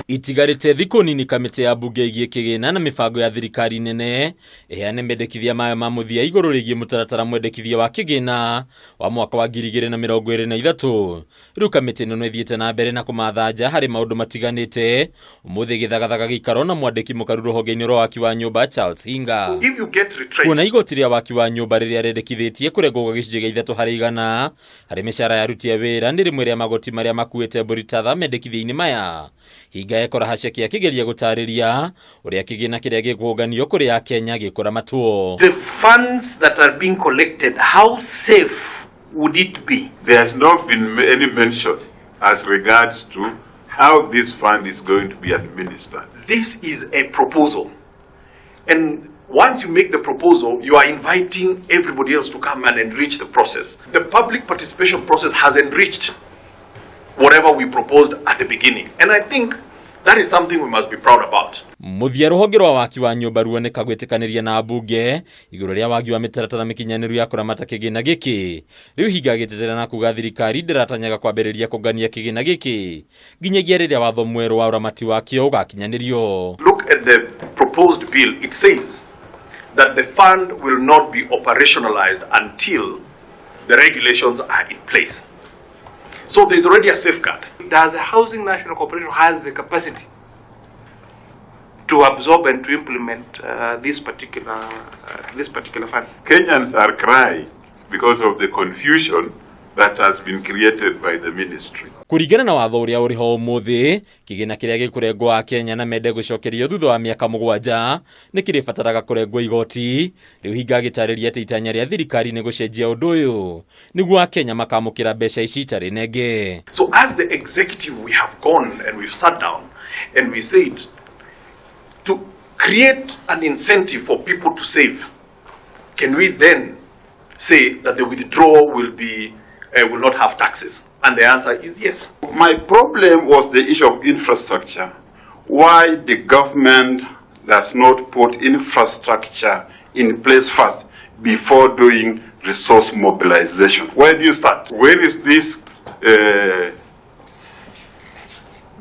Itigarite thiko nini kamite ya mbunge igie kigina na mibango ya thirikari nene iheane mendekithia mayo ma muthia iguru rigie mutaratara mwendekithia wa kigina wa mwaka wa 2023. Riu kamite ino ithiete na mbere na kumathanja hari maundu matiganite umuthi githagathaga gikaro na mwandiki mukaru ruhonge-ini rwa waki wa nyumba Charles Hinga. Kuna igoti ria waki wa nyumba riria rendekithitie kuregwo gicunjĩ gĩa 3 harĩ 100 hari mishara ya aruti a wĩra ndi rimwe ria magoti maria makuite mburitatha mendekithia-ini maya. Hinga ekora haceke akigeria gutariria uria kigina kiria gikuganio kuri Kenya gikuramatwo. The funds that are being collected, how safe would it be? There has not been any mention as regards to how this fund is going to be administered. This is a proposal, and once you make the proposal, you are inviting everybody else to come and enrich the process. The public participation process has enriched whatever we proposed at the beginning, and I think that is something we must be proud about. Muthia ruhonge rwa waki wa nyumba ruoneka gwitikaniria na mbunge iguru ria wagi wa mitaratara mikinyaniru ya kuramata kigina giki. Riu Hinga gitetera na kuga thirikari ndiratanyaga kwambiriria kugania kigina giki nginyagia riria watho mweru wa uramati wakio ugakinyanirio. Look at the proposed bill. It says that the fund will not be operationalized until the regulations are in place. So there is already a safeguard. Does a housing national corporation has the capacity to absorb and to implement these particular funds? Kenyans are crying because of the confusion that has been created by the ministry. Kuringana na watho uria uri ho umuthi kigina kiria gikurengwa Kenya na mende gucokerio thutha wa miaka 7 ni kiribataraga kurengwa igoti. Riu Hinga gitariria ati itanya ria thirikari ni gucenjia undu uyu niguo Kenya makamukira mbeca ici tari nenge. So as the executive we have gone and we've sat down and we said to create an incentive for people to save. Can we then say that the withdrawal will not have taxes? And the answer is yes. My problem was the issue of infrastructure. Why the government does not put infrastructure in place first before doing resource mobilization? Where do you start? Where is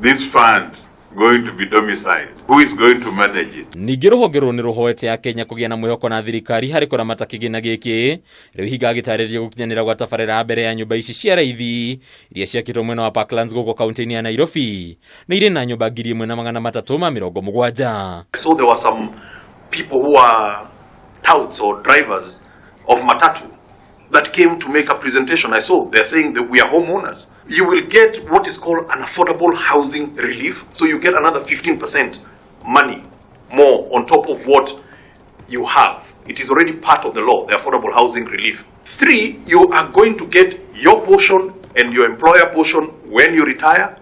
this fund going to be domiciled? Who is going to manage it? Ningi ruhonge ru ni ruhoete ya Kenya kugia na mwihoko na thirikari hari kuramata kigina giki. Riu Hinga gitariria gukinyanira gwa tabarira mbere ya nyumba ici cia raithi iria ciakitwo mwena wa Parklands guko kaunti-ini ya Nairobi na ire na nyumba 1370. So there were some people who are touts or drivers of matatu that came to make a presentation. I saw they're saying that we are homeowners. You will get what is called an affordable housing relief. So you get another 15% money more on top of what you have. It is already part of the law, the affordable housing relief. 3, you are going to get your portion and your employer portion when you retire.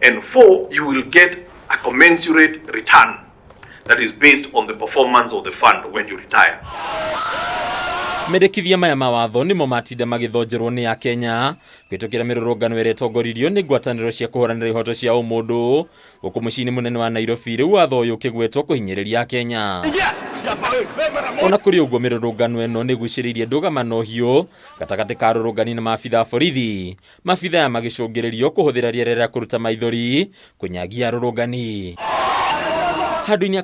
And 4, you will get a commensurate return that is based on the performance of the fund when you retire. Mendekithia maya mawatho nimo matinda magithonjerwo ni Kenya kwitukira mirurungano ire tongoririo ni ngwataniro cia kuhoranira ihoto cia umundu guku mucini munene wa Nairobi. Riu watho uyu kigwetwo kuhinyiriria Kenya. Ona kuri uguo mirurungano eno ni guciririe ndugamano hiu gatagati ka rurungani na maabitha borithi. Maabitha ya magicungiririo kuhuthira riera ria kuruta maithori kunyagia rurungani. Handu-ini